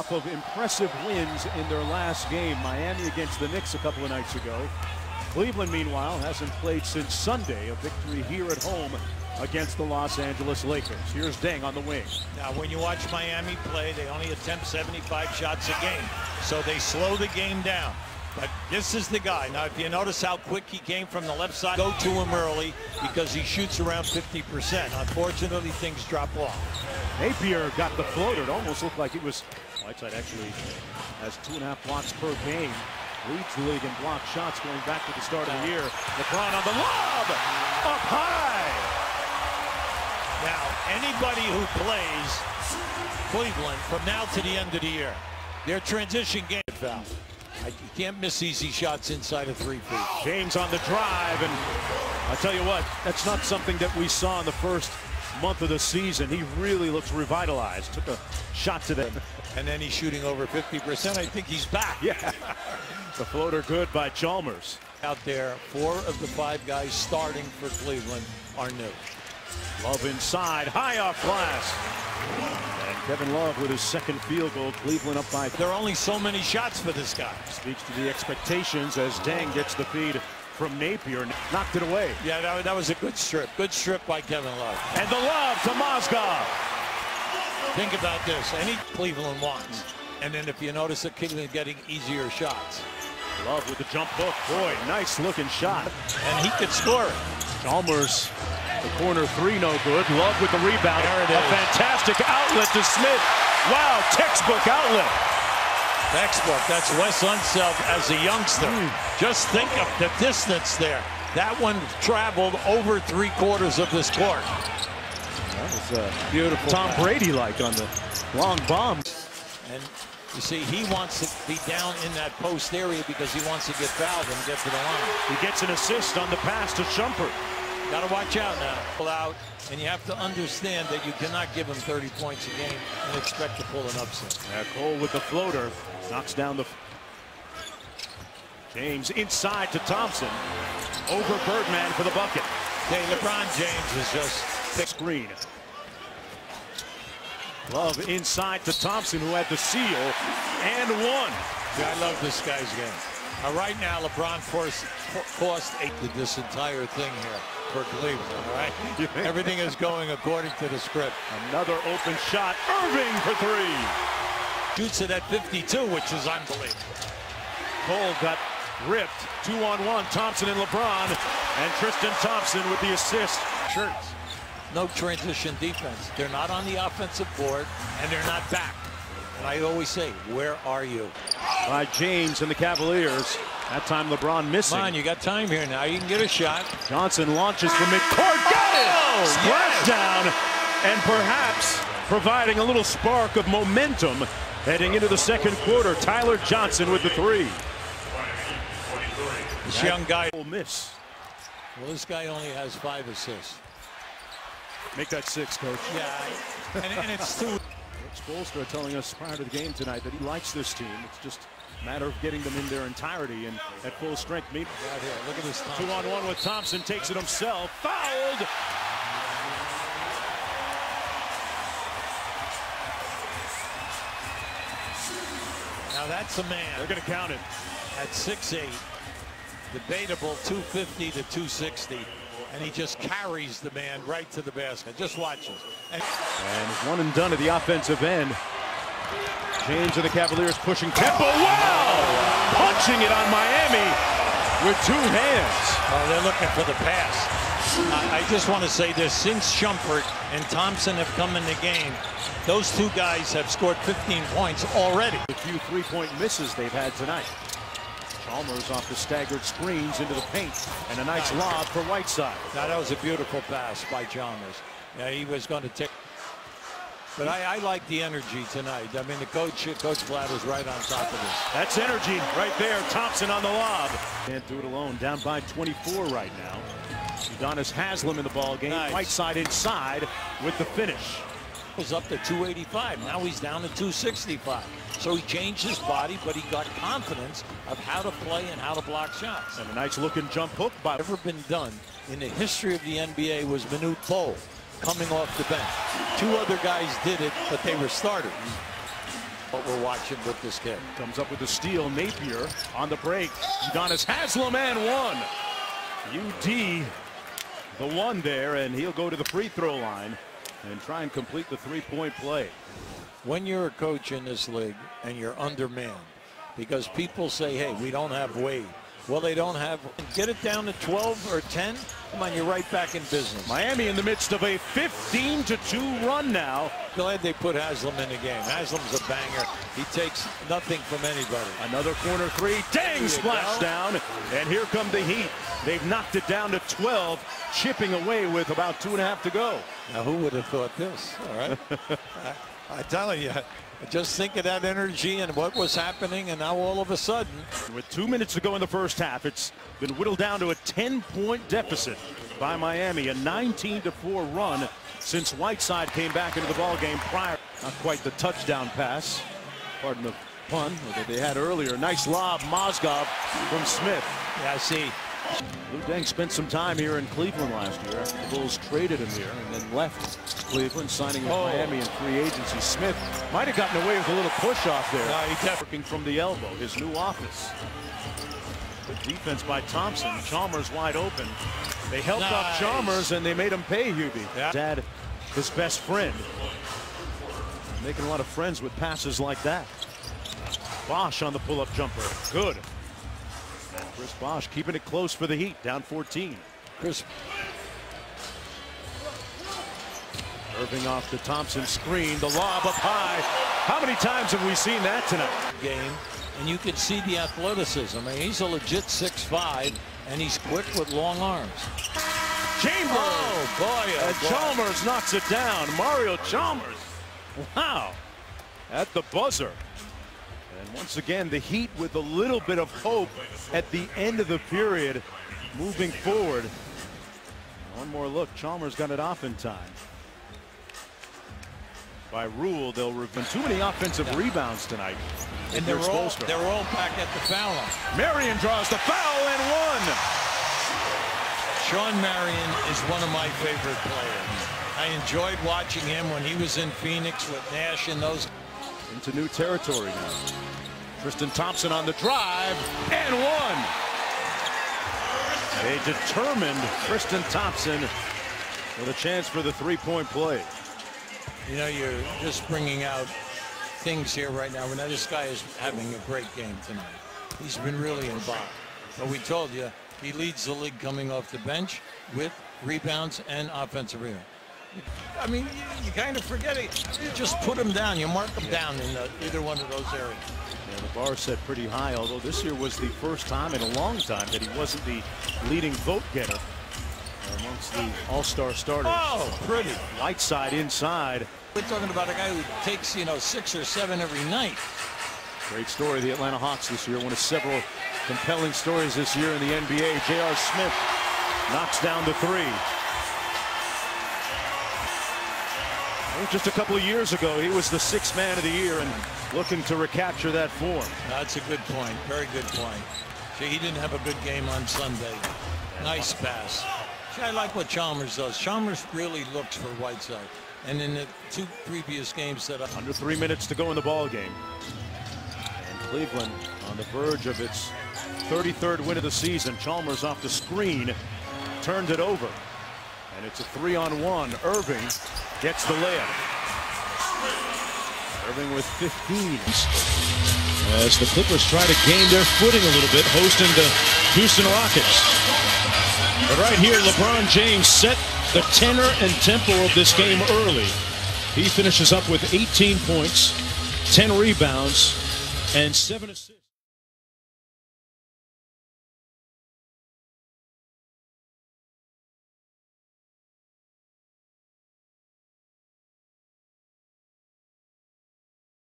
off of impressive wins in their last game. Miami against the Knicks a couple of nights ago. Cleveland, meanwhile, hasn't played since Sunday. A victory here at home against the Los Angeles Lakers. Here's Deng on the wing. Now, when you watch Miami play, they only attempt 75 shots a game. So they slow the game down. But this is the guy. Now, if you notice how quick he came from the left side, go to him early because he shoots around 50%. Unfortunately, things drop off. Napier got the floater. It almost looked like it was. Whiteside actually has 2.5 blocks per game. Leads the league in block shots going back to the start of the year. LeBron on the lob! Up high! Now, anybody who plays Cleveland from now to the end of the year, their transition game foul. You can't miss easy shots inside of 3 feet. James on the drive, and I tell you what, that's not something that we saw in the first month of the season. He really looks revitalized. Took a shot today. And then he's shooting over 50%. I think he's back. Yeah. The floater good by Chalmers. Out there, 4 of the 5 guys starting for Cleveland are new. Love inside, high off glass. And Kevin Love with his second field goal. Cleveland up by. There are only so many shots for this guy. Speaks to the expectations as Deng gets the feed from Napier. Knocked it away. Yeah, that was a good strip. Good strip by Kevin Love. And the lob to Mozgov. Think about this. Any Cleveland wants. And then if you notice that Cleveland getting easier shots. Love with the jump hook. Boy, nice looking shot. And he could score it. Chalmers, the corner 3 no good. Love with the rebound. There it is. A fantastic outlet to Smith. Wow, textbook outlet. Textbook. That's Wes Unseld as a youngster. Just think of the distance there. That one traveled over 3/4 of this court. That was beautiful. Tom Brady-like on the long bomb. And you see, he wants to be down in that post area because he wants to get fouled and get to the line. He gets an assist on the pass to Shumpert. Got to watch out now. Pull out, and you have to understand that you cannot give him 30 points a game and expect to pull an upset. Cole with the floater knocks down the. James inside to Thompson. Over Birdman for the bucket. Okay, LeBron James is just thick screen. Love inside to Thompson, who had the seal and won. Yeah, I love this guy's game. Right now, LeBron forced this entire thing here for Cleveland. All right, everything is going according to the script. Another open shot. Irving for 3. Shoots it at 52, which is unbelievable. Cole got ripped. 2-on-1. Thompson and LeBron, and Tristan Thompson with the assist. Shirts. No transition defense. They're not on the offensive board, and they're not back. And I always say, where are you? By James and the Cavaliers. That time LeBron missing. Come on, you got time here now. You can get a shot. Johnson launches from midcourt. Got it! Splash down, and perhaps providing a little spark of momentum heading into the second quarter. Tyler Johnson with the 3. This young guy will miss. Well, this guy only has 5 assists. Make that 6, Coach. Yeah, and it's 2. Coach Spoelstra telling us prior to the game tonight that he likes this team. It's just a matter of getting them in their entirety and at full strength. Right here, look at this. 2-on-1 with Thompson, takes it himself. Fouled. Now that's a man. They're going to count it. At 6'8", debatable 250 to 260. And he just carries the man right to the basket. Just watch it. And it's one and done at the offensive end. James and the Cavaliers pushing tempo. Wow! Punching it on Miami with 2 hands. Oh, they're looking for the pass. I just want to say this. Since Shumpert and Thompson have come in the game, those 2 guys have scored 15 points already. A few 3-point misses they've had tonight. Chalmers off the staggered screens into the paint, and a nice lob for Whiteside. Now that was a beautiful pass by Chalmers. Yeah, he was going to take. But I like the energy tonight. I mean, the Coach Vlad is right on top of this. That's energy right there. Thompson on the lob. Can't do it alone. Down by 24 right now. Udonis Haslem in the ball game. Nice. Whiteside inside with the finish. Was up to 285. Now he's down to 265. So he changed his body, but he got confidence of how to play and how to block shots. And a nice looking jump hook by. Never been done in the history of the NBA was Manute Bol coming off the bench. 2 other guys did it, but they were starters. what we're watching with this kid. Comes up with a steal. Napier on the break. Udonis Haslem and one. UD the one there, and he'll go to the free throw line and try and complete the three-point play. When you're a coach in this league and you're undermanned, because people say, hey, we don't have Wade. Well, they don't have. Get it down to 12 or 10. Come on, you're right back in business. Miami in the midst of a 15-2 run now. Glad they put Haslem in the game. Haslem's a banger. He takes nothing from anybody. Another corner three. Dang, splash down. And here come the Heat. They've knocked it down to 12, chipping away with about 2.5 to go. Now, who would have thought this? All right. I'm telling you. Just think of that energy and what was happening, and now all of a sudden. With 2 minutes to go in the first half, it's been whittled down to a 10-point deficit by Miami. A 19-4 run since Whiteside came back into the ballgame prior. Not quite the touchdown pass. Pardon the pun that they had earlier. Nice lob, Mozgov from Smith. Yeah, see. Lou Deng spent some time here in Cleveland last year after the Bulls traded him here and then left Cleveland, signing with Miami in free agency. Smith might have gotten away with a little push off there. No, he kept working from the elbow, his new office. Good defense by Thompson. Chalmers wide open. They helped off Chalmers and they made him pay Hubie. Yeah. Dad, his best friend. Making a lot of friends with passes like that. Bosch on the pull-up jumper. Good. Chris Bosch keeping it close for the Heat, down 14. Irving off the Thompson screen, the lob up high. How many times have we seen that tonight? Game, and you can see the athleticism. I mean, he's a legit 6'5", and he's quick with long arms. Chambers! Oh, boy, and Chalmers knocks it down. Mario Chalmers. Wow. At the buzzer. And once again, the Heat with a little bit of hope at the end of the period, moving forward. One more look. Chalmers got it off in time. By rule, they'll have too many offensive rebounds tonight. And they're all back at the foul line. Marion draws the foul and one. Sean Marion is one of my favorite players. I enjoyed watching him when he was in Phoenix with Nash and those. Into new territory now. Tristan Thompson on the drive and one. A determined Tristan Thompson with a chance for the three-point play. You know, you're just bringing out things here right now. Now this guy is having a great game tonight. He's been really involved. But we told you, he leads the league coming off the bench with rebounds and offensive rebounds. I mean, you kind of forget it. You just put him down. You mark him down in either one of those areas. Yeah, the bar set pretty high, although this year was the first time in a long time that he wasn't the leading vote getter amongst the all-star starters. Oh, pretty. Whiteside inside. We're talking about a guy who takes, 6 or 7 every night. Great story, the Atlanta Hawks this year. One of several compelling stories this year in the NBA. J.R. Smith knocks down the three. Just a couple of years ago, he was the sixth man of the year and looking to recapture that form. That's a good point. Very good point. See, he didn't have a good game on Sunday. Nice pass. See, I like what Chalmers does. Chalmers really looks for Whiteside. And in the 2 previous games that under 3 minutes to go in the ball game. And Cleveland on the verge of its 33rd win of the season. Chalmers off the screen, turned it over. And it's a 3-on-1. Irving gets the layup. Irving with 15. As the Clippers try to gain their footing a little bit, hosting the Houston Rockets. But right here, LeBron James set the tenor and tempo of this game early. He finishes up with 18 points, 10 rebounds, and 7 assists.